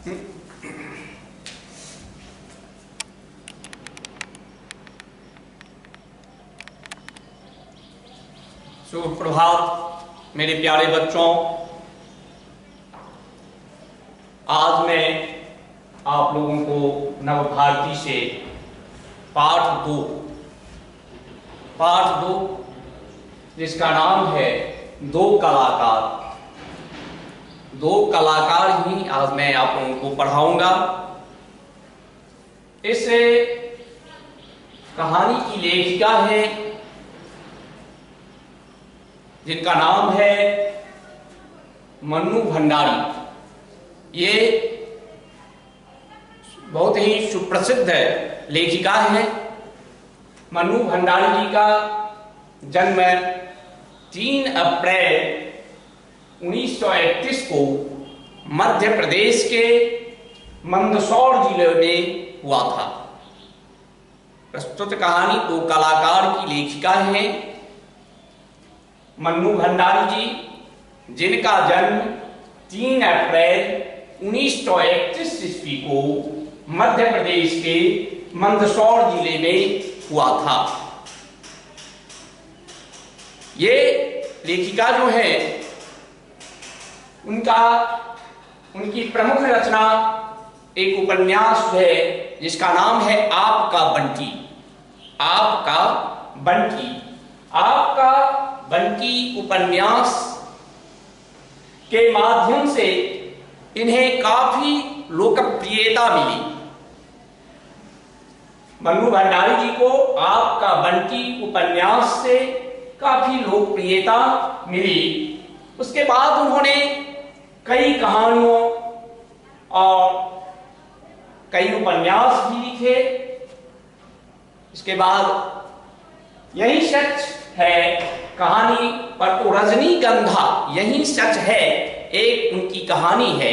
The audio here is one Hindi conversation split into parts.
शुभ प्रभात मेरे प्यारे बच्चों। आज मैं आप लोगों को नवभारती से पाठ दो जिसका नाम है दो कलाकार ही आज मैं आप लोगों को पढ़ाऊंगा। इस कहानी की लेखिका है जिनका नाम है मन्नू भंडारी। ये बहुत ही सुप्रसिद्ध लेखिका है। मन्नू भंडारी जी का जन्म 3 अप्रैल 1931 को मध्य प्रदेश के मंदसौर जिले में हुआ था। प्रस्तुत कहानी दो कलाकार की लेखिका है मन्नू भंडारी जी, जिनका जन्म 3 अप्रैल 1931 ईस्वी को मध्य प्रदेश के मंदसौर जिले में हुआ था। ये लेखिका जो है उनकी प्रमुख रचना एक उपन्यास है जिसका नाम है आपका बंटी उपन्यास के माध्यम से इन्हें काफी लोकप्रियता मिली। मन्नू भंडारी जी को आपका बंटी उपन्यास से काफी लोकप्रियता मिली। उसके बाद उन्होंने कई कहानियों और कई उपन्यास भी लिखे। इसके बाद यही सच है कहानी पर तो रजनीगंधा यही सच है एक उनकी कहानी है,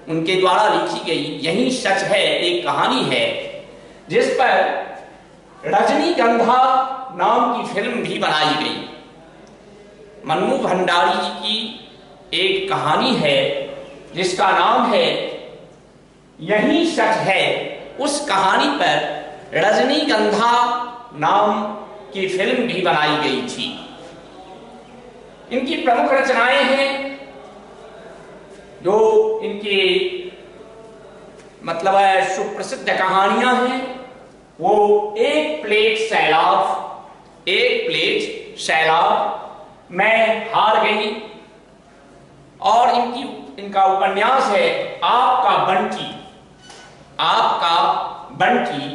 उनके द्वारा लिखी गई यही सच है एक कहानी है जिस पर रजनीगंधा नाम की फिल्म भी बनाई गई। मन्नू भंडारी जी की एक कहानी है जिसका नाम है यही सच है। उस कहानी पर रजनीगंधा नाम की फिल्म भी बनाई गई थी। इनकी प्रमुख रचनाएं हैं जो इनकी मतलब सुप्रसिद्ध कहानियां हैं वो एक प्लेट सैलाब, मैं हार गई, और इनका उपन्यास है आपका बंटी,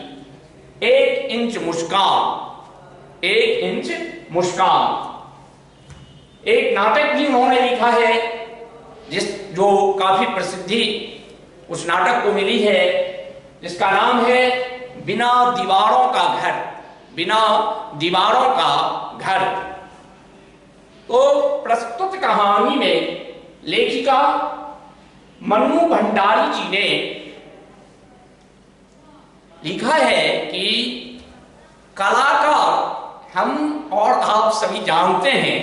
1 इंच मुस्कान। एक नाटक भी उन्होंने लिखा है जो काफी प्रसिद्धि उस नाटक को मिली है जिसका नाम है बिना दीवारों का घर। तो प्रस्तुत कहानी में लेखिका मन्नू भंडारी जी ने लिखा है कि कलाकार, हम और आप सभी जानते हैं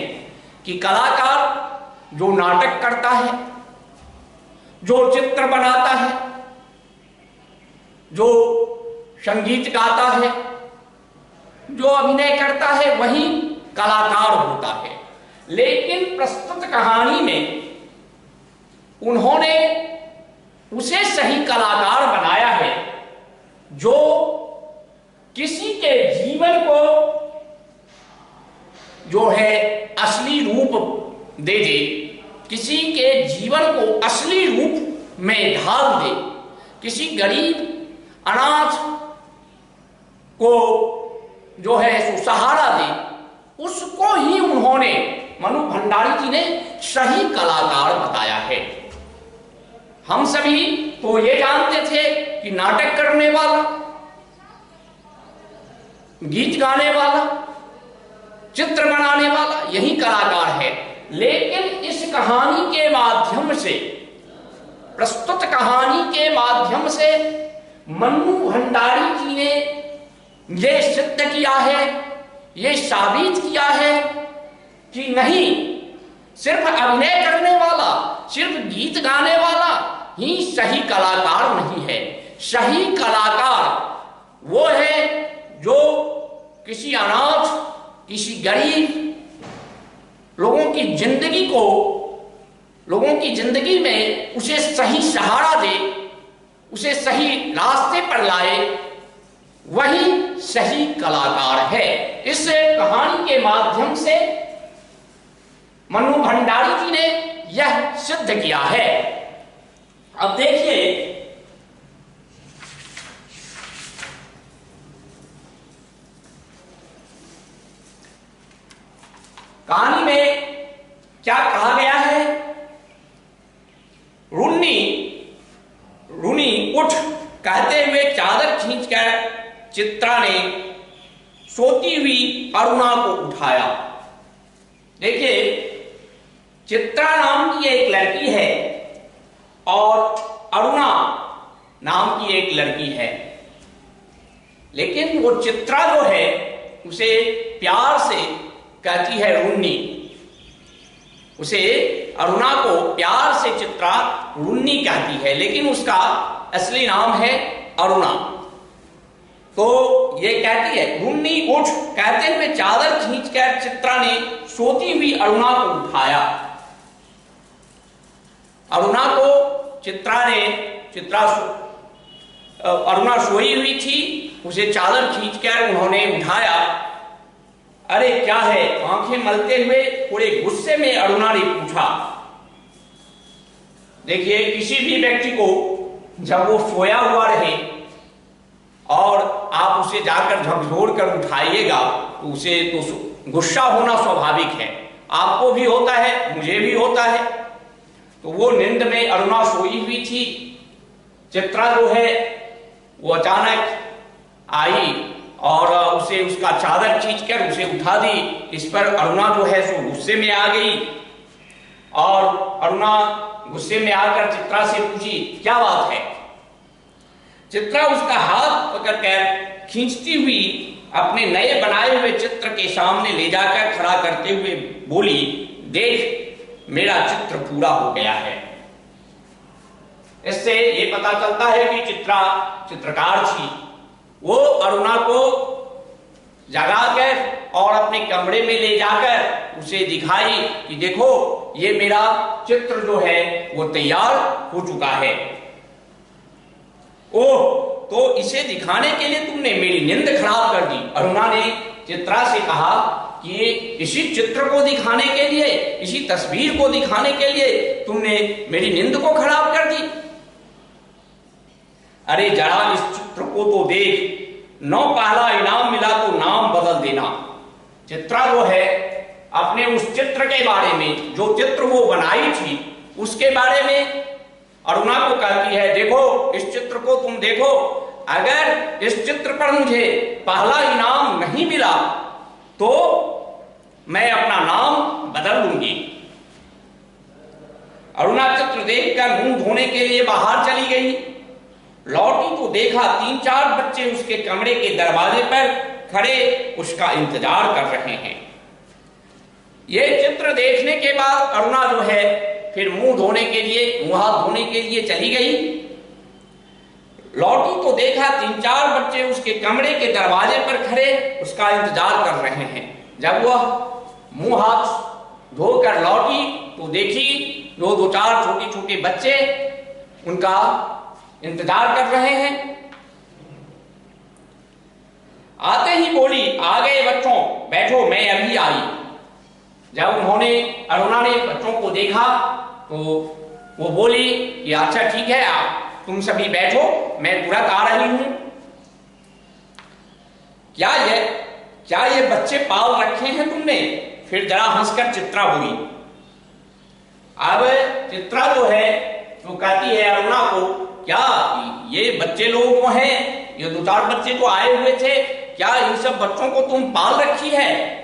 कि कलाकार जो नाटक करता है, जो चित्र बनाता है, जो संगीत गाता है, जो अभिनय करता है वही कलाकार होता है। लेकिन प्रस्तुत कहानी में उन्होंने उसे सही कलाकार बनाया है जो किसी के जीवन को जो है असली रूप दे, किसी के जीवन को असली रूप में ढाल दे, किसी गरीब अनाथ को जो है सहारा दे, उसको ही उन्होंने मन्नू भंडारी जी ने सही कलाकार बताया है। हम सभी तो ये जानते थे कि नाटक करने वाला, गीत गाने वाला, चित्र बनाने वाला यही कलाकार है। लेकिन इस कहानी के माध्यम से, प्रस्तुत कहानी के माध्यम से मन्नू भंडारी जी ने ये सिद्ध किया है, ये साबित किया है कि नहीं, सिर्फ अभिनय करने वाला, सिर्फ गीत गाने वाला ही सही कलाकार नहीं है। सही कलाकार वो है जो किसी अनाथ, किसी गरीब लोगों की जिंदगी में उसे सही सहारा दे, उसे सही रास्ते पर लाए, वही सही कलाकार है। इस कहानी के माध्यम से मन्नू भंडारी जी ने यह सिद्ध किया है। अब देखिए, कहानी में क्या कहा गया है? रूनी उठ कहते हुए चादर खींचकर चित्रा ने सोती हुई अरुणा को उठाया। देखिए, चित्रा नाम की एक लड़की है और अरुणा नाम की एक लड़की है, लेकिन वो चित्रा जो है उसे प्यार से कहती है रुन्नी। उसे अरुणा को प्यार से चित्रा रुन्नी कहती है, लेकिन उसका असली नाम है अरुणा। तो ये कहती है रुन्नी उठ कहते हुए चादर खींचकर चित्रा ने सोती हुई अरुणा को उठाया। अरुणा को अरुणा सोई हुई थी, उसे चादर खींचकर उन्होंने उठाया। अरे क्या है? आंखें मलते हुए थोड़े गुस्से में अरुणा ने पूछा। देखिए, किसी भी व्यक्ति को जब वो सोया हुआ रहे और आप उसे जाकर झकझोर कर उठाइएगा तो उसे तो गुस्सा होना स्वाभाविक है। आपको भी होता है, मुझे भी होता है। तो वो नींद में अरुणा सोई हुई थी। चित्रा जो है वो अचानक आई और उसे उसका चादर खींचकर उसे उठा दी। इस पर अरुणा जो है सो गुस्से में आ गई और अरुणा गुस्से में आकर चित्रा से पूछी, क्या बात है? चित्रा उसका हाथ पकड़कर खींचती हुई अपने नए बनाए हुए चित्र के सामने ले जाकर खड़ा करते हुए बोली, देख मेरा चित्र पूरा हो गया है। इससे ये पता चलता है कि चित्रा चित्रकार थी। वो अरुणा को जगाकर और अपने कमरे में ले जाकर उसे दिखाई कि देखो ये मेरा चित्र जो है वो तैयार हो चुका है। ओह, तो इसे दिखाने के लिए तुमने मेरी नींद खराब कर दी। अरुणा ने चित्रा से कहा कि इसी चित्र को दिखाने के लिए, इसी तस्वीर को दिखाने के लिए तुमने मेरी नींद को खराब कर दी। अरे जरा इस चित्र को तो देख, 9 पहला इनाम मिला तो नाम बदल देना। चित्रा जो है अपने उस चित्र के बारे में, जो चित्र वो बनाई थी उसके बारे में अरुणा को कहती है, देखो इस चित्र को तुम देखो, अगर इस चित्र पर मुझे पहला इनाम नहीं मिला तो मैं अपना नाम बदल लूंगी। अरुणा चित्र देखकर मुंह धोने के लिए बाहर चली गई। लौटी तो देखा 3-4 बच्चे उसके कमरे के दरवाजे पर खड़े उसका इंतजार कर रहे हैं। यह चित्र देखने के बाद अरुणा जो है फिर मुंह हाथ धोने के लिए चली गई। लौटी तो देखा 3-4 बच्चे उसके कमरे के दरवाजे पर खड़े उसका इंतजार कर रहे हैं। जब वह मुंह हाथ धोकर लौटी तो देखी 2-4 छोटे बच्चे उनका इंतजार कर रहे हैं। आते ही बोली, आ गए बच्चों, बैठो, मैं अभी आई। जब अरुणा ने बच्चों को देखा तो वो बोली कि अच्छा ठीक है, आप तुम सभी बैठो, मैं तुरंत आ रही हूं। क्या ये बच्चे पाल रखे हैं तुमने? फिर जरा हंसकर चित्रा बोली। अब चित्रा जो है वो कहती है अरुणा को, क्या ये बच्चे लोग हैं, ये 2-4 बच्चे तो आए हुए थे, क्या इन सब बच्चों को तुम पाल रखी है?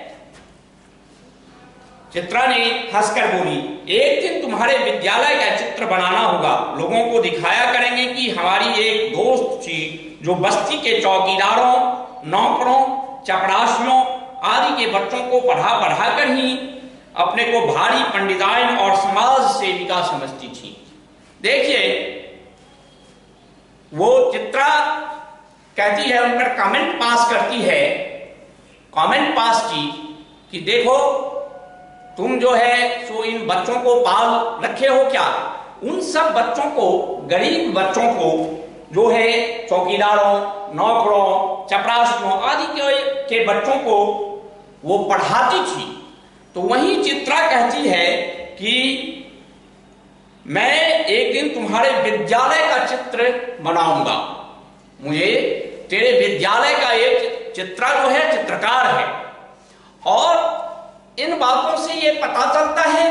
चित्रा ने हंसकर बोली, एक दिन तुम्हारे विद्यालय का चित्र बनाना होगा, लोगों को दिखाया करेंगे कि हमारी एक दोस्त थी जो बस्ती के चौकीदारों, नौकरों, चपरासियों आदि के बच्चों को पढ़ा कर ही अपने को भारी पंडिताइन और समाज सेविका समझती थी। देखिए वो चित्रा कहती है, उन पर कमेंट पास करती है, कमेंट पास की कि देखो तुम जो है सो इन बच्चों को पाल रखे हो क्या? उन सब बच्चों को, गरीब बच्चों को जो है चौकीदारों, नौकरों, चपरासियों आदि के बच्चों को वो पढ़ाती थी। तो वही चित्रा कहती है कि मैं एक दिन तुम्हारे विद्यालय का चित्र बनाऊंगा, मुझे तेरे विद्यालय का एक चित्रा जो है चित्रकार है। और इन बातों से ये पता चलता है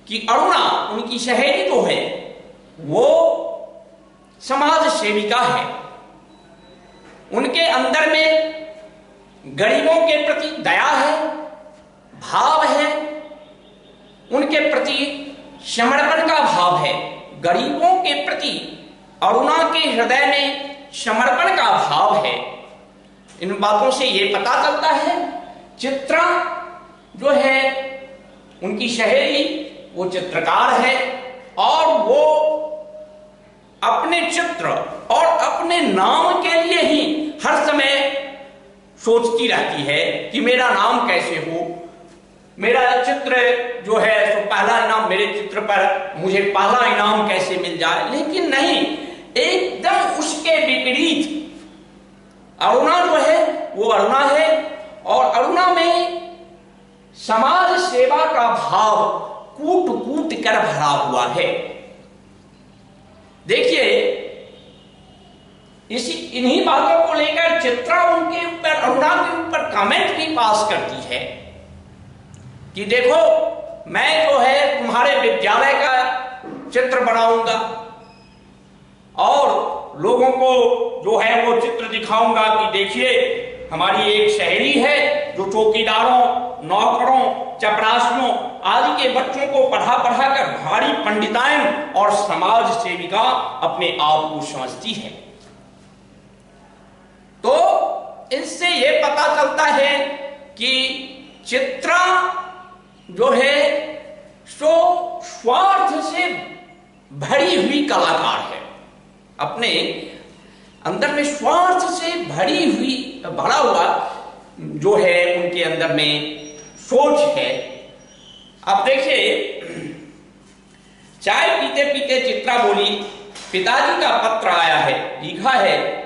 कि अरुणा, उनकी सहेली जो है वो समाज सेविका है। उनके अंदर में गरीबों के प्रति दया है, भाव है, उनके प्रति समर्पण का भाव है। गरीबों के प्रति अरुणा के हृदय में समर्पण का भाव है। इन बातों से यह पता चलता है चित्रा जो है उनकी सहेली वो चित्रकार है और वो अपने चित्र और अपने नाम के लिए ही हर समय सोचती रहती है कि मेरा नाम कैसे हो, मेरा चित्र जो है तो पहला इनाम, मेरे चित्र पर मुझे पहला इनाम कैसे मिल जाए। लेकिन नहीं, एकदम उसके विपरीत अरुणा जो है वो अरुणा है और अरुणा में समाज सेवा का भाव कूट कूट कर भरा हुआ है। देखिए इन्हीं बातों को लेकर चित्रा उनके ऊपर, अरुणा के ऊपर कमेंट भी पास करती है कि देखो मैं जो है तुम्हारे विद्यालय का चित्र बनाऊंगा और लोगों को जो है वो चित्र दिखाऊंगा कि देखिए हमारी एक सहेली है जो चौकीदारों, नौकरों, चपरासियों आदि के बच्चों को पढ़ा पढ़ा कर भारी पंडिताइन और समाज सेविका अपने आप को समझती है। तो इससे यह पता चलता है कि चित्रा जो है सो स्वार्थ से भरी हुई कलाकार है। अपने अंदर में स्वार्थ से भरा हुआ जो है उनके अंदर में सोच है। अब देखिए चाय पीते पीते चित्रा बोली, पिताजी का पत्र आया है, लिखा है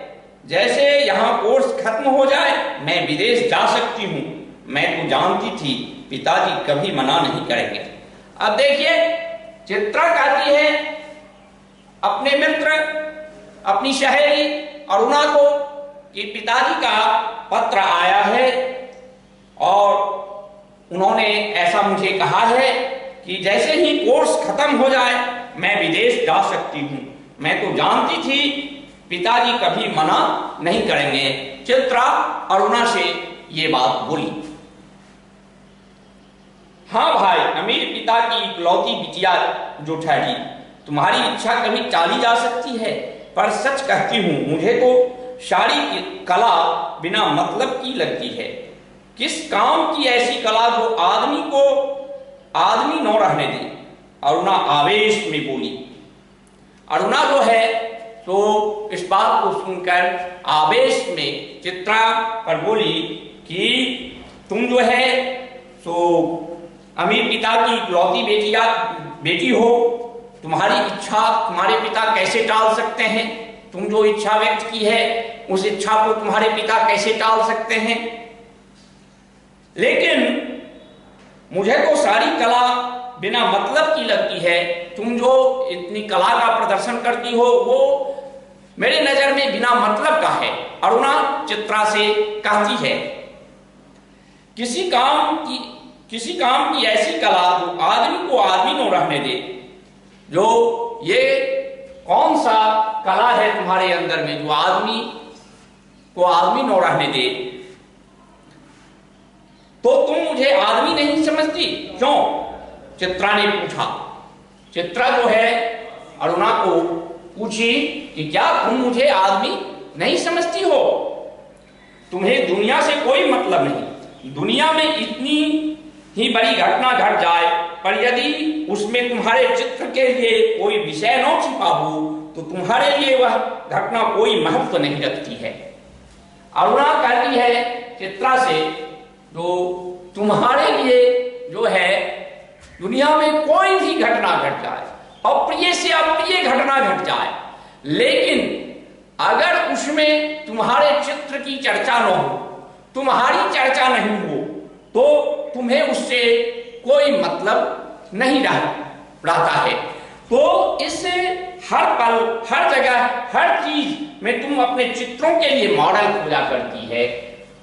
जैसे यहां कोर्स खत्म हो जाए मैं विदेश जा सकती हूं। मैं तो जानती थी पिताजी कभी मना नहीं करेंगे। अब देखिए चित्रा कहती है अपने मित्र, अपनी सहेली अरुणा को कि पिताजी का पत्र आया है और उन्होंने ऐसा मुझे कहा है कि जैसे ही कोर्स खत्म हो जाए मैं विदेश जा सकती हूं। मैं तो जानती थी पिताजी कभी मना नहीं करेंगे। चित्रा अरुणा से ये बात बोली। हाँ भाई, अमीर पिता की इकलौती बिटिया जो ठहरी, तुम्हारी इच्छा कभी टाली जा सकती है, पर सच कहती हूं मुझे तो साड़ी की कला बिना मतलब की लगती है। किस काम की ऐसी कला जो आदमी को आदमी न रहने दे। अरुणा आवेश में बोली। अरुणा जो है तो इस बात को सुनकर आवेश में चित्रा पर बोली कि तुम जो है तो अमीर पिता की इकलौती बेटी हो, तुम्हारी इच्छा तुम्हारे पिता कैसे टाल सकते हैं? तुम जो इच्छा व्यक्त की है उस इच्छा को तुम्हारे पिता कैसे टाल सकते हैं? लेकिन मुझे तो सारी कला बिना मतलब की लगती है। तुम जो इतनी कला का प्रदर्शन करती हो वो मेरे नजर में बिना मतलब का है। अरुणा चित्रा से कहती है किसी काम की ऐसी कला जो आदमी को आदमी न रहने दे। जो ये कौन सा कला है तुम्हारे अंदर में जो आदमी को आदमी न रहने दे? तो तुम मुझे आदमी नहीं समझती क्यों? चित्रा ने पूछा। चित्रा जो है अरुणा को पूछी कि क्या तुम मुझे आदमी नहीं समझती हो? तुम्हें दुनिया से कोई मतलब नहीं। दुनिया में इतनी ही बड़ी घटना घट जाए पर यदि उसमें तुम्हारे चित्र के लिए कोई विषय न छिपा हो तो तुम्हारे लिए वह घटना कोई महत्व नहीं रखती है। अरुणा कहती है चित्रा से, जो तुम्हारे लिए जो है दुनिया में कोई भी घटना घट जाए, अप्रिय से अप्रिय घटना घट जाए, लेकिन अगर उसमें तुम्हारे चित्र की चर्चा न हो, तुम्हारी चर्चा नहीं हो, तो तुम्हें उससे कोई मतलब नहीं रहता है। तो इससे हर पल, हर जगह, हर चीज में तुम अपने चित्रों के लिए मॉडल खोजा करती है।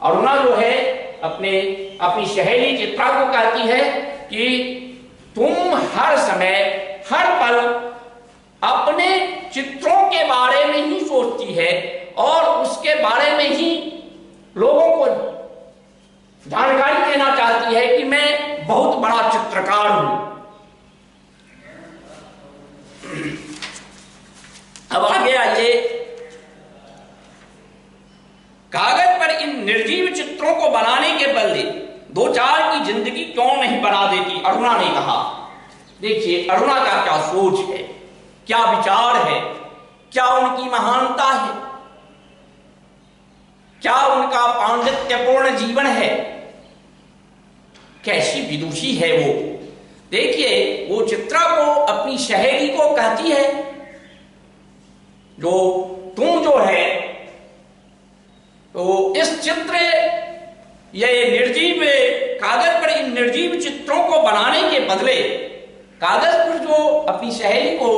अरुणा जो है अपनी सहेली चित्रा को कहती है कि तुम हर समय, हर पल अपने चित्रों के बारे में ही सोचती है और उसके बारे में ही लोगों को जानकारी देना चाहती है कि मैं बहुत बड़ा चित्रकार हूं। अब आगे आइए, कागज पर इन निर्जीव चित्रों को बनाने के बदले दो चार की जिंदगी क्यों नहीं बना देती, अरुणा ने कहा। देखिए अरुणा का क्या सोच है, क्या विचार है, क्या उनकी महानता है, क्या उनका पांडित्यपूर्ण जीवन है, कैसी विदुषी है वो। देखिए वो चित्रा को, अपनी सहेली को कहती है, जो तुम जो है तो इस चित्र, ये निर्जीव कागज पर इन निर्जीव चित्रों को बनाने के बदले, कागज पर जो अपनी सहेली को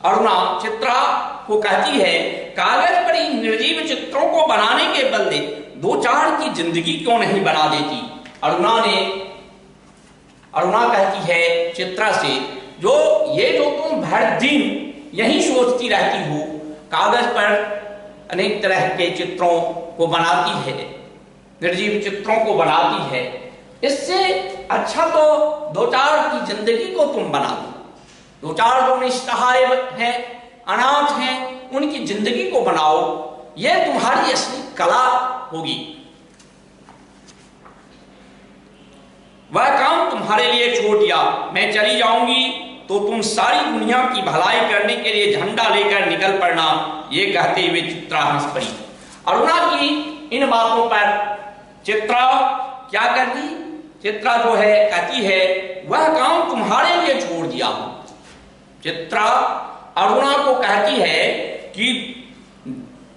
अरुणा चित्रा को कहती है, कागज पर इन निर्जीव चित्रों को बनाने के बदले दो चार की जिंदगी क्यों नहीं बना देती। अरुणा कहती है चित्रा से, जो तुम भर दिन यही सोचती रहती हो, कागज पर अनेक तरह के चित्रों को बनाती है, निर्जीव चित्रों को बनाती है, इससे अच्छा तो दो चार की जिंदगी को तुम बना दो। दो चार जो निस्सहाय हैं, अनाथ हैं, उनकी जिंदगी को बनाओ, यह तुम्हारी असली कला होगी। वह काम तुम्हारे लिए छोड़ दिया, मैं चली जाऊंगी तो तुम सारी दुनिया की भलाई करने के लिए झंडा लेकर निकल पड़ना। ये कहते हुए चित्रा हंस पड़ी। अरुणा की इन बातों पर चित्रा क्या करती, चित्रा जो है कहती है, वह काम तुम्हारे लिए छोड़ दिया हूं। चित्रा अरुणा को कहती है कि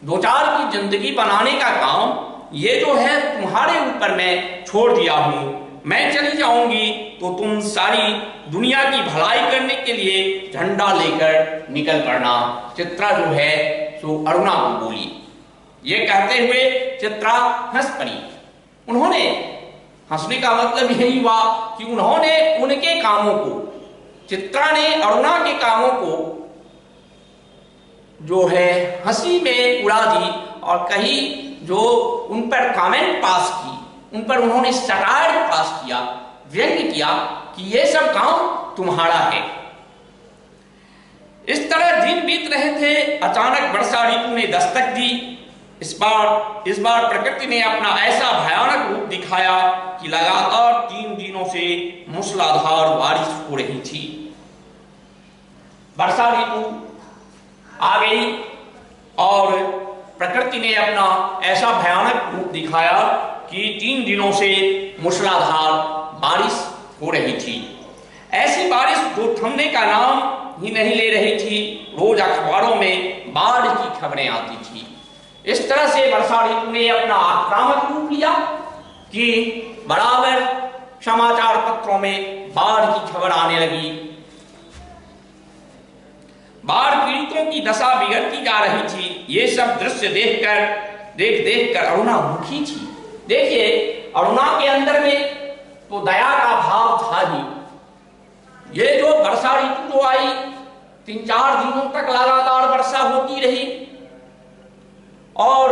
दो चार की जिंदगी बनाने का काम ये जो है तुम्हारे ऊपर मैं छोड़ दिया हूं, मैं चली जाऊंगी तो तुम सारी दुनिया की भलाई करने के लिए झंडा लेकर निकल पड़ना। चित्रा जो है सो अरुणा को बोली। ये कहते हुए चित्रा हंस पड़ी। उन्होंने हंसने का मतलब यही हुआ कि उन्होंने उनके कामों को, चित्रा ने अरुणा के कामों को जो है हंसी में उड़ा दी और कहीं जो उन पर कमेंट पास की, उन पर उन्होंने सटायर पास किया, व्यंग्य किया कि ये सब काम तुम्हारा है। इस तरह दिन बीत रहे थे। अचानक वर्षा ऋतु ने दस्तक दी। इस बार प्रकृति ने अपना ऐसा भयानक रूप दिखाया कि लगातार 3 दिनों से मूसलाधार बारिश हो रही थी। वर्षा ऋतु आ गई और प्रकृति ने अपना ऐसा भयानक रूप दिखाया कि 3 दिनों से मूसलाधार बारिश हो रही थी। ऐसी बारिश जो थमने का नाम ही नहीं ले रही थी। रोज अखबारों में बाढ़ की खबरें आती थी। इस तरह से वर्षा ऋतु ने अपना आक्रामक रूप लिया कि बराबर समाचार पत्रों में बाढ़ की खबर आने लगी। बाढ़ पीड़ितों की दशा बिगड़ती जा रही थी। ये सब दृश्य देख कर अरुणा दुखी थी। देखिए अरुणा के अंदर में तो दया का भाव था ही। ये जो वर्षा ऋतु जो आई, 3-4 दिनों तक लगातार वर्षा होती रही और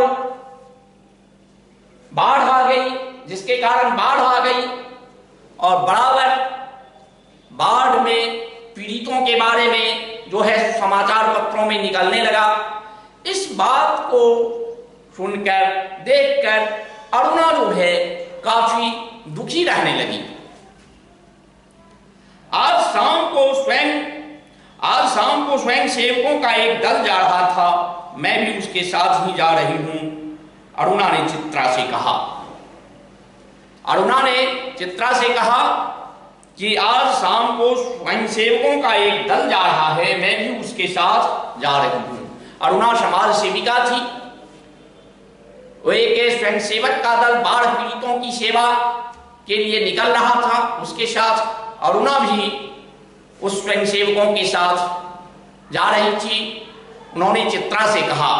बाढ़ आ गई, जिसके कारण बाढ़ आ गई और बराबर बाढ़ में पीड़ितों के बारे में जो है समाचार पत्रों में निकलने लगा। इस बात को सुनकर, देखकर अरुणा जो है काफी दुखी रहने लगी। आज शाम को स्वयं सेवकों का एक दल जा रहा था, मैं भी उसके साथ ही जा रही हूं। अरुणा ने चित्रा से कहा। अरुणा ने चित्रा से कहा कि आज शाम को स्वयं सेवकों का एक दल जा रहा है, मैं भी उसके साथ जा रही हूं। अरुणा समाज सेविका थी। वो एक स्वयं सेवक का दल बाढ़ पीड़ितों की सेवा के लिए निकल रहा था, उसके साथ अरुणा भी उस स्वयं सेवकों के साथ जा रही थी। उन्होंने चित्रा से कहा।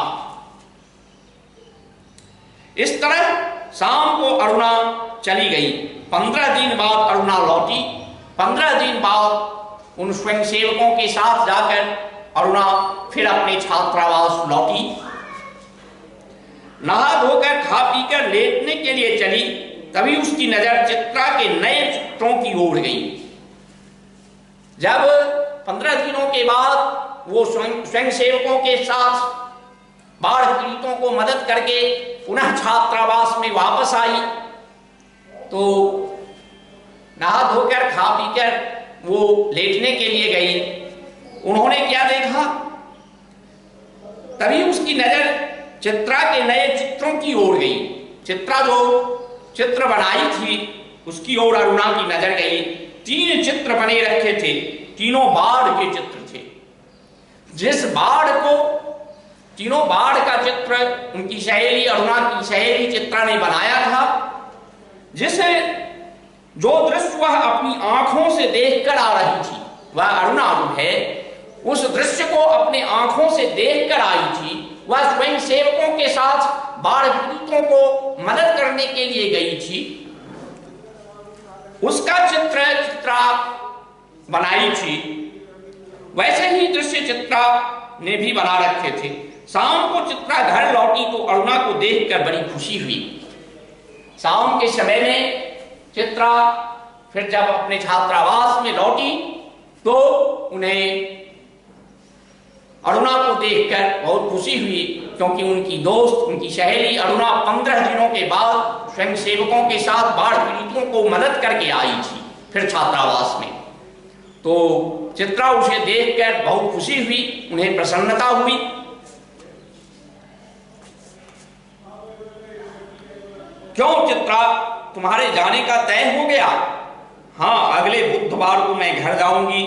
इस तरह शाम को अरुणा चली गई। 15 दिन बाद अरुणा लौटी। 15 दिन बाद उन स्वयं सेवकों के साथ जाकर अरुणा फिर अपने छात्रावास लौटी। नहा धोकर खा पीकर लेटने के लिए चली, तभी उसकी नजर चित्रा के नए चित्रों की ओर गई। जब 15 दिनों के बाद वो स्वयं सेवकों के साथ बाढ़ पीड़ितों को मदद करके पुनः छात्रावास में वापस आई, तो नहा धोकर खा पीकर वो लेटने के लिए गई। उन्होंने क्या देखा, तभी उसकी नजर चित्रा के नए चित्रों की ओर गई। चित्रा जो चित्र बनाई थी उसकी ओर अरुणा की नजर गई। 3 चित्र बने रखे थे, तीनों बाढ़ के चित्र थे। जिस बाढ़ को, तीनों बाढ़ का चित्र उनकी सहेली, अरुणा की सहेली चित्रा ने बनाया था। जिसे जो दृश्य वह अपनी आंखों से देखकर आ रही थी, वह अरुणा जो है उस दृश्य को अपने आंखों से देखकर आई थी। वह स्वयं सेवकों के साथ बाढ़ पीड़ितों को मदद करने के लिए गई थी। उसका चित्रा बनाई थी। वैसे ही दृश्य चित्रा ने भी बना रखे थे। शाम को चित्रा घर लौटी तो अरुणा को देखकर बड़ी खुशी हुई। शाम के समय में चित्रा फिर जब अपने छात्रावास में लौटी तो उन्हें अरुणा को देखकर बहुत खुशी हुई, क्योंकि उनकी दोस्त, उनकी सहेली अरुणा 15 दिनों के बाद स्वयं सेवकों के साथ बाढ़ पीड़ितों को मदद करके आई थी फिर छात्रावास में। तो चित्रा उसे देखकर बहुत खुशी हुई, उन्हें प्रसन्नता हुई। क्यों चित्रा, तुम्हारे जाने का तय हो गया? हाँ, अगले बुधवार को मैं घर जाऊंगी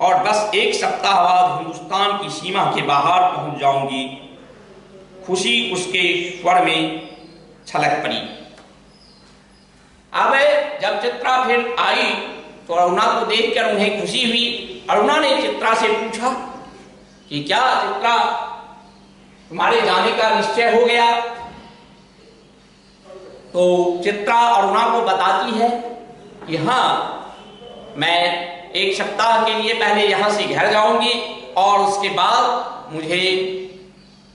और बस 1 सप्ताह बाद हिंदुस्तान की सीमा के बाहर पहुंच जाऊंगी। खुशी उसके स्वर में छलक पड़ी। अब जब चित्रा फिर आई तो अरुणा को देखकर उन्हें खुशी हुई। अरुणा ने चित्रा से पूछा कि क्या चित्रा, तुम्हारे जाने का निश्चय हो गया? तो चित्रा अरुणा को बताती है कि हाँ, मैं 1 सप्ताह के लिए पहले यहां से घर जाऊंगी और उसके बाद मुझे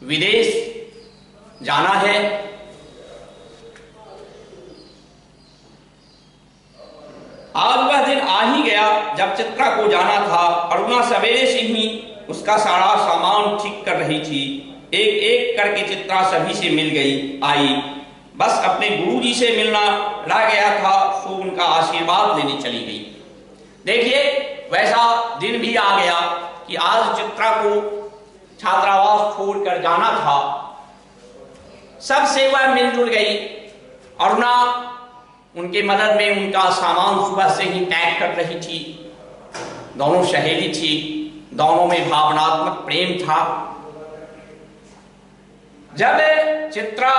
विदेश जाना है। आज वह दिन आ ही गया जब चित्रा को जाना था। अरुणा सवेरे से ही उसका सारा सामान ठीक कर रही थी। एक एक करके चित्रा सभी से मिल गई आई। बस अपने गुरुजी से मिलना रह गया था, सो उनका आशीर्वाद लेने चली गई। देखिए, वैसा दिन भी आ गया कि आज चित्रा को छात्रावास छोड़कर जाना था। सब सेवा मिलजुल गई। अरुणा उनके मदद में उनका सामान सुबह से ही पैक कर रही थी। दोनों सहेली थी, दोनों में भावनात्मक प्रेम था। जब चित्रा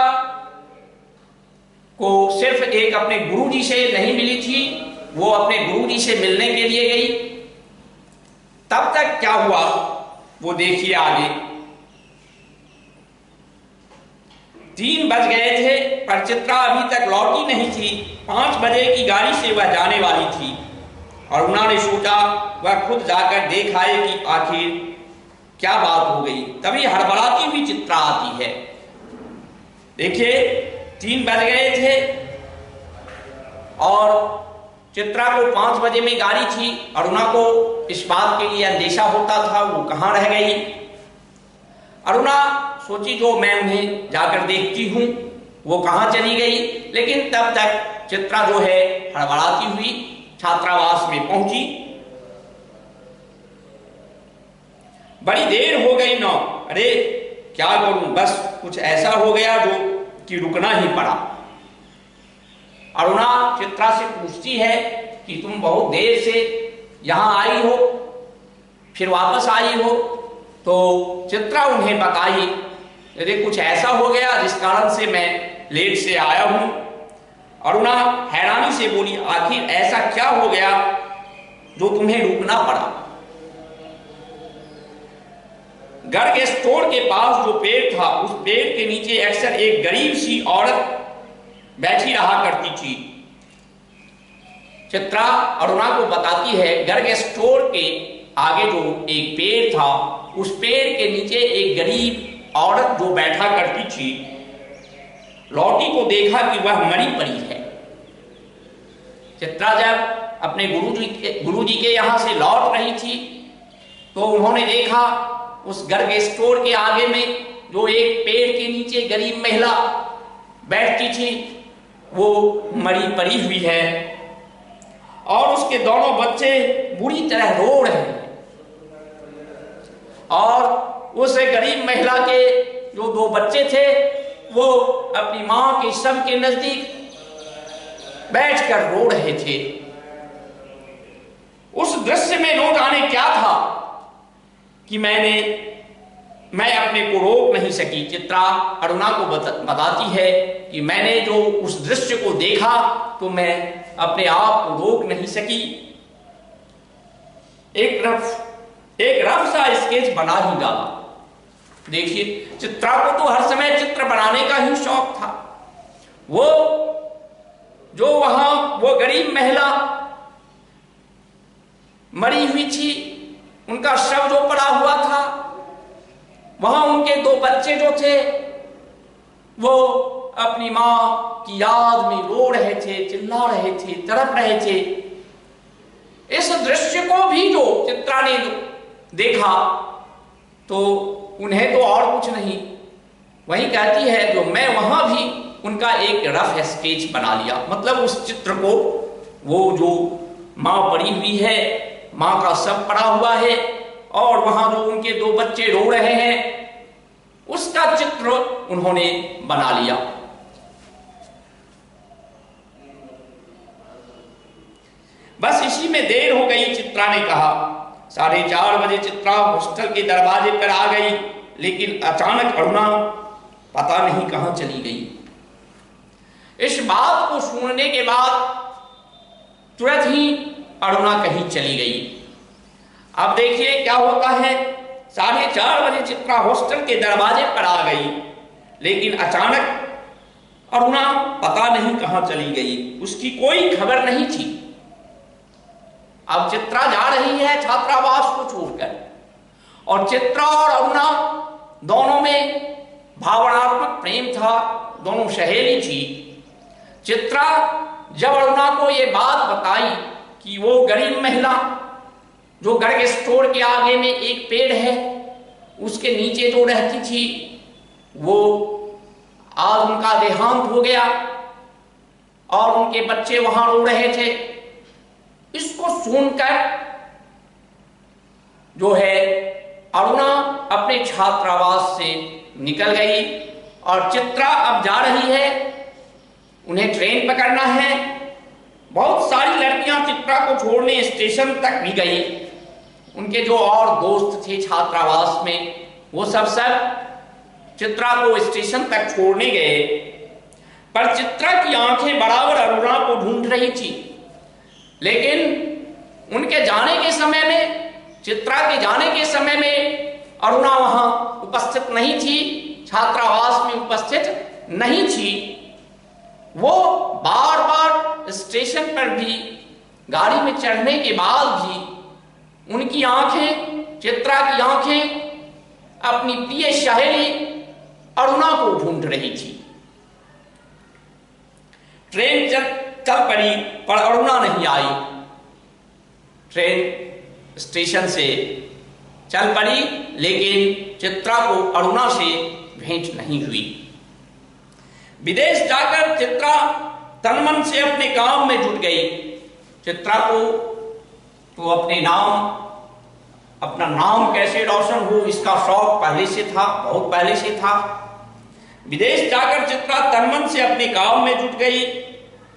को सिर्फ एक अपने गुरुजी से नहीं मिली थी, वो अपने गुरुजी से मिलने के लिए गई। तब तक क्या हुआ वो देखिए आगे। 3 बज गए थे पर चित्रा अभी तक लौटी नहीं थी। 5 बजे की गाड़ी से वह जाने वाली थी। अरुणा ने सोचा वह खुद जाकर देख आए कि आखिर क्या बात हो गई। तभी हड़बड़ाती हुई चित्रा आती है। देखिए, 3 बज गए थे और चित्रा को 5 बजे में गाड़ी थी। अरुणा को इस बात के लिए अंदेशा होता था वो कहाँ रह गई। अरुणा सोची जो मैं उन्हें जाकर देखती हूँ वो कहाँ चली गई। लेकिन तब तक चित्रा जो है हड़बड़ाती हुई छात्रावास में पहुंची बड़ी देर हो गई ना, अरे क्या करूं, बस कुछ ऐसा हो गया जो कि रुकना ही पड़ा। अरुणा चित्रा से पूछती है कि तुम बहुत देर से यहां आई हो, फिर वापस आई हो। तो चित्रा उन्हें बताई, अरे कुछ ऐसा हो गया जिस कारण से मैं लेट से आया हूं। अरुणा हैरानी से बोली, आखिर ऐसा क्या हो गया जो तुम्हें रुकना पड़ा? गर्ग स्टोर के पास जो पेड़ था, उस पेड़ के नीचे अक्सर एक गरीब सी औरत बैठी रहा करती थी। चित्रा अरुणा को बताती है, गर्ग स्टोर के आगे जो एक पेड़ था, उस पेड़ के नीचे एक गरीब औरत जो बैठा करती थी, लौटी को देखा कि वह मरी पड़ी है। चित्रा जब अपने गुरुजी के यहां से लौट रही थी तो उन्होंने देखा उस गर्ग स्टोर के आगे में जो एक पेड़ के नीचे गरीब महिला बैठती थी, वो मरी पड़ी हुई है और उसके दोनों बच्चे बुरी तरह रो रहे हैं। और उस गरीब महिला के जो दो बच्चे थे, वो अपनी मां के शव के नजदीक बैठकर रो रहे थे। उस दृश्य में न जाने क्या था कि मैं अपने को रोक नहीं सकी। चित्रा अरुणा को बताती है कि मैंने जो उस दृश्य को देखा तो मैं अपने आप को रोक नहीं सकी। एक रफ सा स्केच बना ही डाला। देखिए, चित्रा को तो हर समय चित्र बनाने का ही शौक था। वो जो वहां वो गरीब महिला मरी हुई थी, उनका शव जो पड़ा हुआ था, वहां उनके दो बच्चे जो थे वो अपनी मां की याद में रो रहे थे, चिल्ला रहे थे, तड़प रहे थे। इस दृश्य को भी जो चित्रा ने देखा तो उन्हें तो और कुछ नहीं, वही कहती है जो मैं वहां भी उनका एक रफ स्केच बना लिया। मतलब उस चित्र को, वो जो मां पड़ी हुई है, मां का शव पड़ा हुआ है और वहां जो उनके दो बच्चे रो रहे हैं, उसका चित्र उन्होंने बना लिया। बस इसी में देर हो गई। चित्रा ने कहा 4:30 बजे चित्रा हॉस्टल के दरवाजे पर आ गई, लेकिन अचानक अरुणा पता नहीं कहां चली गई। इस बात को सुनने के बाद तुरंत ही अरुणा कहीं चली गई। अब देखिए क्या होता है। 4:30 बजे चित्रा हॉस्टल के दरवाजे पर आ गई, लेकिन अचानक अरुणा पता नहीं कहां चली गई, उसकी कोई खबर नहीं थी। अब चित्रा जा रही है छात्रावास को छोड़कर, और चित्रा और अरुणा दोनों में भावनात्मक प्रेम था, दोनों सहेली थी। चित्रा जब अरुणा को यह बात बताई कि वो गरीब महिला जो गर्ग स्टोर के आगे में एक पेड़ है, उसके नीचे जो रहती थी, वो आज उनका देहांत हो गया और उनके बच्चे वहां रो रहे थे, इसको सुनकर जो है अरुणा अपने छात्रावास से निकल गई। और चित्रा अब जा रही है, उन्हें ट्रेन पकड़ना है। बहुत सारी लड़कियां चित्रा को छोड़ने स्टेशन तक भी गई। उनके जो और दोस्त थे छात्रावास में, वो सब चित्रा को स्टेशन तक छोड़ने गए, पर चित्रा की आंखें बराबर अरुणा को ढूंढ रही थी। लेकिन उनके जाने के समय में, चित्रा के जाने के समय में अरुणा वहां उपस्थित नहीं थी, छात्रावास में उपस्थित नहीं थी। वो बार बार स्टेशन पर भी गाड़ी में चढ़ने के बाद भी उनकी आंखें, चित्रा की आंखें अपनी प्रिय सहेली अरुणा को ढूंढ रही थी। ट्रेन चल पड़ी पर अरुणा नहीं आई। ट्रेन स्टेशन से चल पड़ी, लेकिन चित्रा को अरुणा से भेंट नहीं हुई। विदेश जाकर चित्रा तनमन से अपने काम में जुट गई। चित्रा को तो अपने नाम अपना नाम कैसे रोशन हो इसका शौक पहले से था, बहुत पहले से था। विदेश जाकर चित्रा तन मन से अपने काम में जुट गई।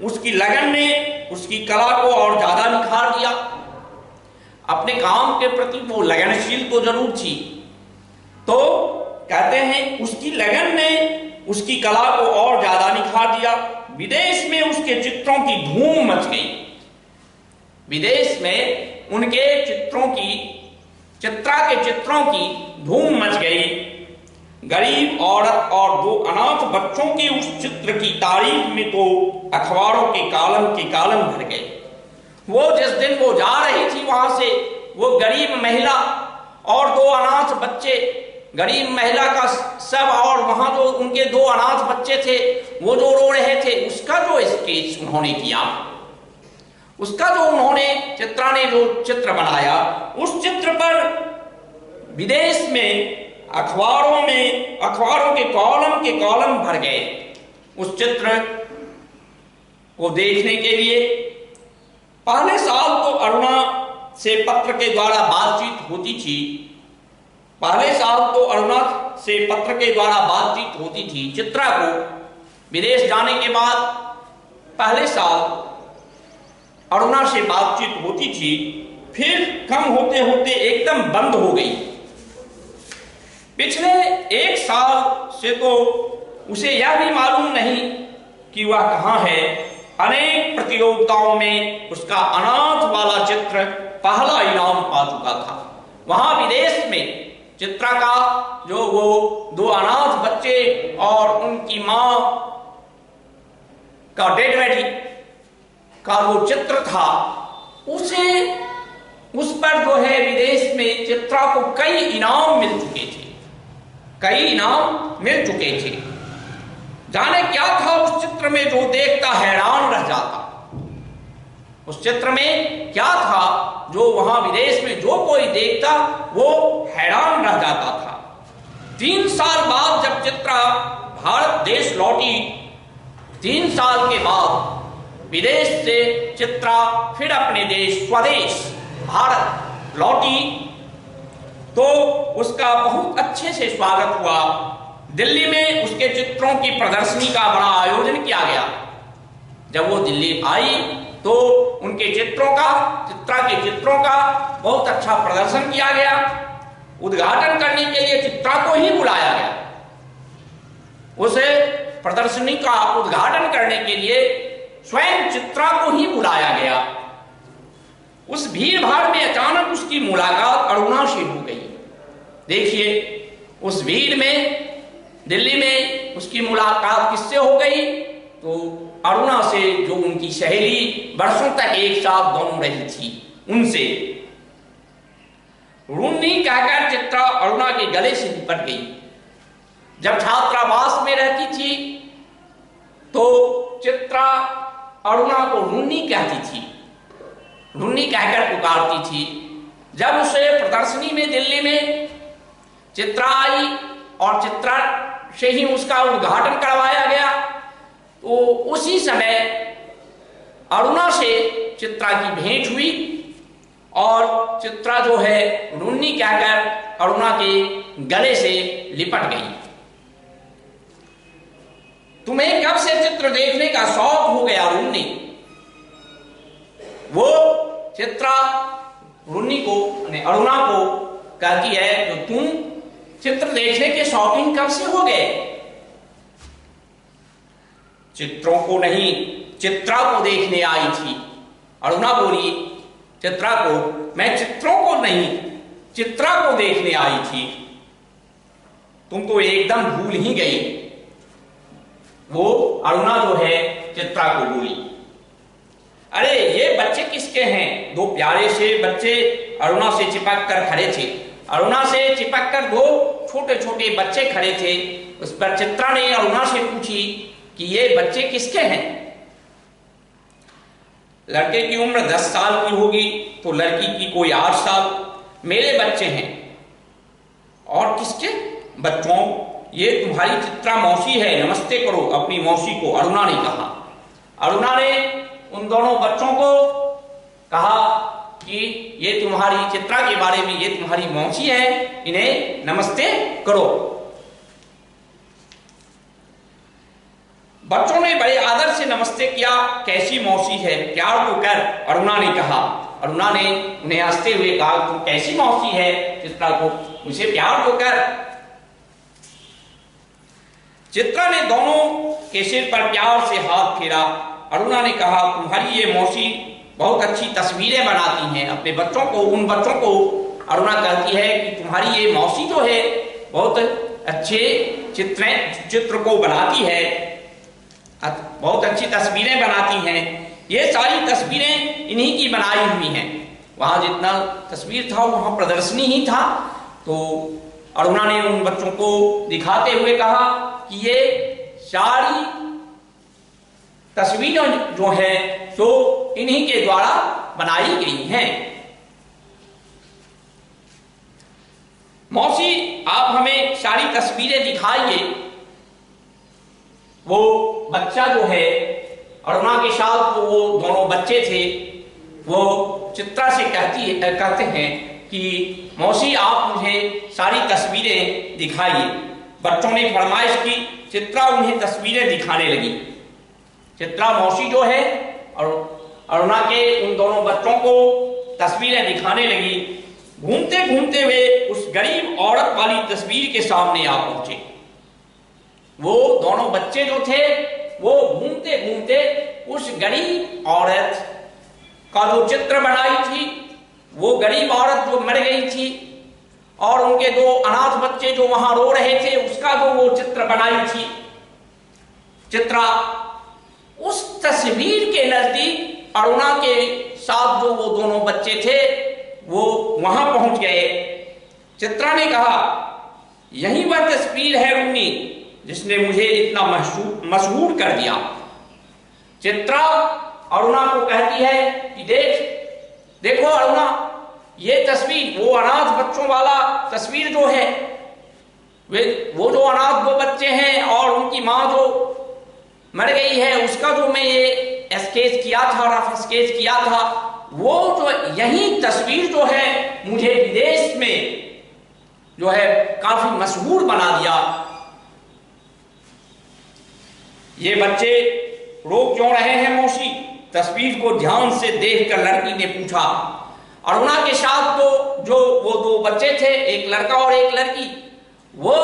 उसकी लगन ने उसकी कला को और ज्यादा निखार दिया। अपने काम के प्रति वो लगनशील तो जरूर थी, तो कहते हैं उसकी लगन ने उसकी कला को और ज्यादा निखार दिया। विदेश में उसके चित्रों की धूम मच गई। विदेश में उनके चित्रा के चित्रों की धूम मच गई। गरीब औरत और 2 अनाथ बच्चों के उस चित्र की तारीफ में तो अखबारों के कालम भर गए। वो जिस दिन वो जा रही थी वहां से, वो गरीब महिला और 2 अनाथ बच्चे, गरीब महिला का सब और वहां जो उनके 2 अनाथ बच्चे थे वो जो रो रहे थे, उसका जो स्केच उन्होंने किया, उसका जो उन्होंने चित्रा ने जो चित्र बनाया, उस चित्र पर विदेश में अखबारों के कॉलम भर गए उस चित्र को देखने के लिए। पहले साल तो अरुणा से पत्र के द्वारा बातचीत होती थी। चित्रा को विदेश जाने के बाद पहले साल अरुणा से बातचीत होती थी, फिर कम होते होते एकदम बंद हो गई। पिछले 1 साल से तो उसे यह भी मालूम नहीं कि वह कहां है। अनेक प्रतियोगिताओं में उसका अनाथ वाला चित्र पहला इनाम पा चुका था। वहां विदेश में चित्रा का जो वो 2 अनाथ बच्चे और उनकी मां का डेड बॉडी का वो चित्र था, उस पर जो है विदेश में चित्रा को कई इनाम मिल चुके थे। जाने क्या था उस चित्र में जो देखता हैरान रह जाता। उस चित्र में क्या था जो वहां विदेश में जो कोई देखता वो हैरान रह जाता था। 3 साल बाद जब चित्रा भारत देश लौटी, 3 साल के बाद विदेश से चित्रा फिर अपने स्वदेश भारत लौटी, तो उसका बहुत अच्छे से स्वागत हुआ। दिल्ली में उसके चित्रों की प्रदर्शनी का बड़ा आयोजन किया गया। जब वो दिल्ली आई तो उनके चित्रा के चित्रों का बहुत अच्छा प्रदर्शन किया गया। उद्घाटन करने के लिए चित्रा को ही बुलाया गया। उसे प्रदर्शनी का उद्घाटन करने के लिए स्वयं चित्रा को ही बुलाया गया। उस भीड़ भाड़ में अचानक उसकी मुलाकात अरुणा से हो गई। देखिए, उस भीड़ में दिल्ली में उसकी मुलाकात किससे हो गई? तो अरुणा से, जो उनकी सहेली वर्षों तक एक साथ दोनों रही थी, उनसे। रूनी कहकर चित्रा अरुणा के गले से लिपट गई। जब छात्रावास में रहती थी तो चित्रा अरुणा को रूनी कहती थी, रूनी कहकर पुकारती थी। जब उसे प्रदर्शनी में दिल्ली में चित्रा आई और चित्रा से ही उसका उद्घाटन करवाया गया, तो उसी समय अरुणा से चित्रा की भेंट हुई और चित्रा जो है रूनी कहकर अरुणा के गले से लिपट गई। तुम्हें कब से चित्र देखने का शौक हो गया रूनी? वो चित्रा रूनी को, अरुणा को कहती है, तो तुम चित्र देखने के शौकीन कब से हो गए? चित्रों को नहीं, चित्रा को देखने आई थी। अरुणा बोली चित्रा को, मैं चित्रों को नहीं, चित्रा को देखने आई थी। तुम तो एकदम भूल ही गई। वो अरुणा जो है चित्रा को बोली, अरे ये बच्चे किसके हैं? 2 प्यारे से बच्चे अरुणा से चिपक कर खड़े थे। अरुणा से चिपक कर 2 छोटे छोटे बच्चे खड़े थे। उस पर चित्रा ने अरुणा से पूछी कि ये बच्चे किसके हैं? लड़के की उम्र 10 साल की होगी तो लड़की की कोई 8 साल। मेरे बच्चे हैं। और किसके बच्चों? ये तुम्हारी चित्रा मौसी है, नमस्ते करो अपनी मौसी को, अरुणा ने कहा। अरुणा ने उन दोनों बच्चों को कहा कि ये तुम्हारी चित्रा के बारे में, ये तुम्हारी मौसी है, इन्हें नमस्ते करो। बच्चों ने बड़े आदर से नमस्ते किया। कैसी मौसी है, प्यार को कर, अरुणा ने कहा। अरुणा ने उन्हें हंसते हुए कहा, तुम कैसी मौसी है, चित्रा को मुझे प्यार को कर। चित्रा ने दोनों के सिर पर प्यार से हाथ फेरा। अरुणा ने कहा, तुम्हारी ये मौसी बहुत अच्छी तस्वीरें बनाती हैं। अपने बच्चों को, उन बच्चों को अरुणा कहती है कि तुम्हारी ये मौसी जो है बहुत अच्छे चित्र को बनाती है, बहुत अच्छी तस्वीरें बनाती हैं। ये सारी तस्वीरें इन्हीं की बनाई हुई हैं। वहां जितना तस्वीर था वहां प्रदर्शनी ही था। तो अरुणा ने उन बच्चों को दिखाते हुए कहा कि ये सारी तस्वीरें जो है तो इन्हीं के द्वारा बनाई गई हैं। मौसी, आप हमें सारी तस्वीरें दिखाइए। वो बच्चा जो है, अरुणा के साथ वो दोनों बच्चे थे, वो चित्रा से कहते हैं कि मौसी आप मुझे सारी तस्वीरें दिखाइए। बच्चों ने फरमाइश की, चित्रा उन्हें तस्वीरें दिखाने लगी। चित्रा मौसी जो है और अरुणा के उन दोनों बच्चों को तस्वीरें दिखाने लगी। घूमते घूमते वे उस गरीब औरत वाली तस्वीर के सामने आ पहुंचे। वो दोनों बच्चे जो थे वो घूमते घूमते उस गरीब औरत का जो चित्र बनाई थी, वो गरीब औरत जो मर गई थी और उनके दो अनाथ बच्चे जो वहां रो रहे थे, उसका जो वो चित्र बनाई थी चित्रा, उस तस्वीर के नजदीक अरुणा के साथ जो वो दोनों बच्चे थे वो वहां पहुंच गए। चित्रा ने कहा, यही वह तस्वीर है रुन्नी जिसने मुझे इतना मशहूर कर दिया। चित्रा अरुणा को कहती है कि देखो अरुणा, ये तस्वीर, वो अनाथ बच्चों वाला तस्वीर जो है, वो जो अनाथ दो बच्चे हैं और उनकी माँ जो मर गई है, उसका जो मैं ये स्केच किया था, रफ स्केच किया था, वो जो यही तस्वीर जो है मुझे विदेश में जो है काफी मशहूर बना दिया। ये बच्चे रो क्यों रहे हैं मौसी? तस्वीर को ध्यान से देखकर लड़की ने पूछा। अरुणा के साथ तो जो वो दो बच्चे थे, एक लड़का और एक लड़की, वो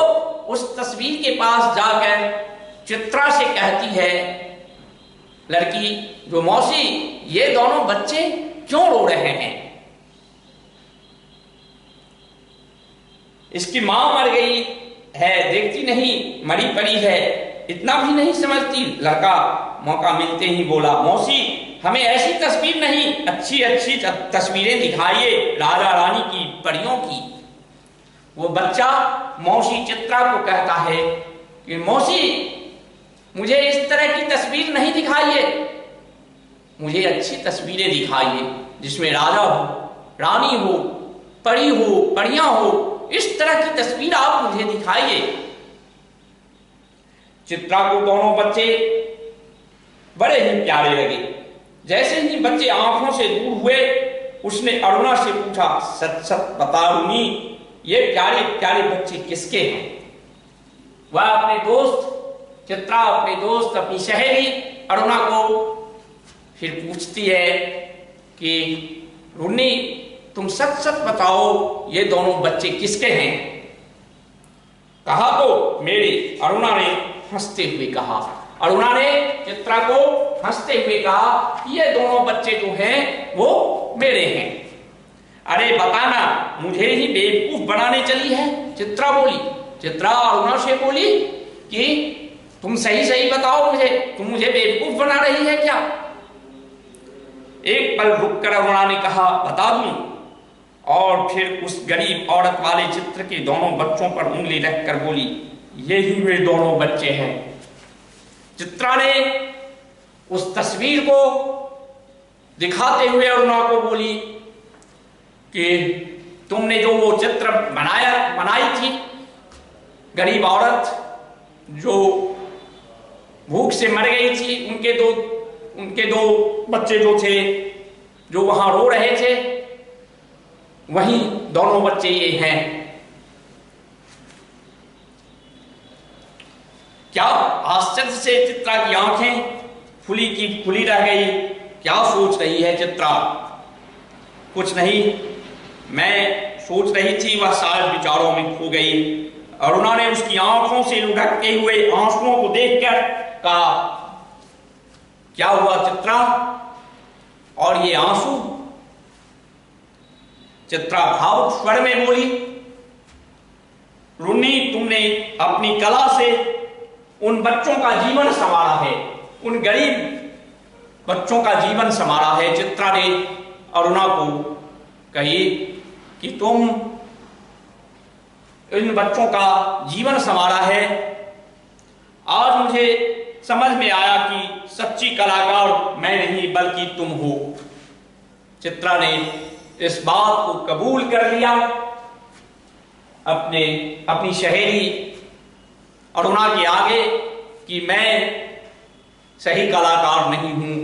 उस तस्वीर के पास जाकर चित्रा से कहती है, लड़की जो, मौसी ये दोनों बच्चे क्यों रो रहे हैं? इसकी मां मर गई है, देखती नहीं, मरी पड़ी है, इतना भी नहीं समझती। लड़का मौका मिलते ही बोला, मौसी हमें ऐसी तस्वीर नहीं, अच्छी अच्छी तस्वीरें दिखाइए राजा रानी की, परियों की। वो बच्चा मौसी चित्रा को कहता है कि मौसी मुझे इस तरह की तस्वीर नहीं दिखाइए, मुझे अच्छी तस्वीरें दिखाइए जिसमें राजा हो, रानी हो, परी हो, परियां हो, इस तरह की तस्वीर आप मुझे दिखाइए। चित्रा को दोनों बच्चे बड़े ही प्यारे लगे। जैसे ही बच्चे आंखों से दूर हुए, उसने अरुणा से पूछा, सच सच बता रुनी, ये प्यारे प्यारे बच्चे किसके हैं? वह अपने दोस्त, चित्रा अपने दोस्त, अपनी सहेली अरुणा को फिर पूछती है कि रुन्नी तुम सच सच बताओ, ये दोनों बच्चे किसके हैं? कहा तो मेरे, अरुणा ने हंसते हुए कहा। अरुणा ने चित्रा को हंसते हुए कहा कि ये दोनों बच्चे जो हैं वो मेरे हैं। अरे बताना, मुझे ही बेवकूफ बनाने चली है? चित्रा बोली। चित्रा अरुणा से बोली कि तुम सही सही बताओ मुझे, तुम मुझे बेवकूफ बना रही है क्या? एक पल रुककर अरुणा ने कहा, बता दूं, और फिर उस गरीब औरत वाले चित्र के दोनों बच्चों पर उंगली रखकर बोली, यही वे दोनों बच्चे हैं। चित्रा ने उस तस्वीर को दिखाते हुए अरुणा को बोली कि तुमने जो वो चित्र बनाई थी, गरीब औरत जो भूख से मर गई थी, उनके दो बच्चे जो थे जो वहां रो रहे थे, वहीं दोनों बच्चे ये हैं। क्या आश्चर्य से चित्रा की आंखें फुली की फुली रह गई। क्या सोच रही है चित्रा? कुछ नहीं, मैं सोच रही थी, वह शायद विचारों में खो गई। अरुणा ने उसकी आंखों से लुढ़कते हुए आंसुओं को देखकर कहा, क्या हुआ चित्रा? और ये आंसू? चित्रा भावुक स्वर में बोली, रुन्नी, तुमने अपनी कला से उन बच्चों का जीवन संवारा है, उन गरीब बच्चों का जीवन संवारा है। चित्रा ने अरुणा को कही कि तुम इन बच्चों का जीवन संवारा है। आज मुझे समझ में आया कि सच्ची कलाकार मैं नहीं बल्कि तुम हो। चित्रा ने इस बात को कबूल कर लिया। अपनी सहेली अरुणा के आगे कि मैं सही कलाकार नहीं हूं,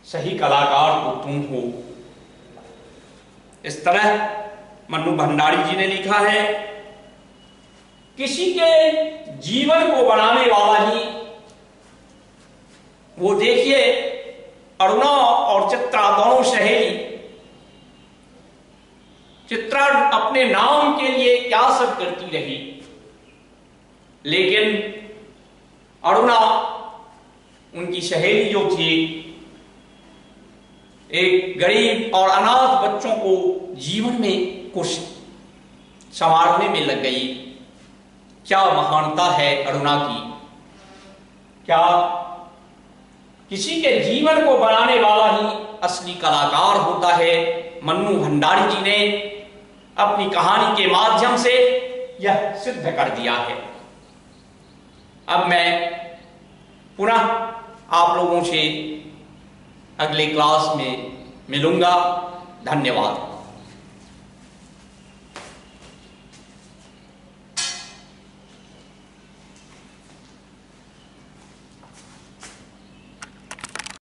सही कलाकार तो तुम हो। इस तरह मन्नू भंडारी जी ने लिखा है, किसी के जीवन को बनाने वाला ही वो। देखिए, अरुणा और चित्रा दोनों सहेली। चित्रा अपने नाम के लिए क्या सब करती रही, लेकिन अरुणा, उनकी सहेली जो थी, एक गरीब और अनाथ बच्चों को जीवन में कुछ संवारने में लग गई। क्या महानता है अरुणा की! क्या किसी के जीवन को बनाने वाला ही असली कलाकार होता है। मन्नू भंडारी जी ने अपनी कहानी के माध्यम से यह सिद्ध कर दिया है। अब मैं पुनः आप लोगों से अगले क्लास में मिलूंगा। धन्यवाद।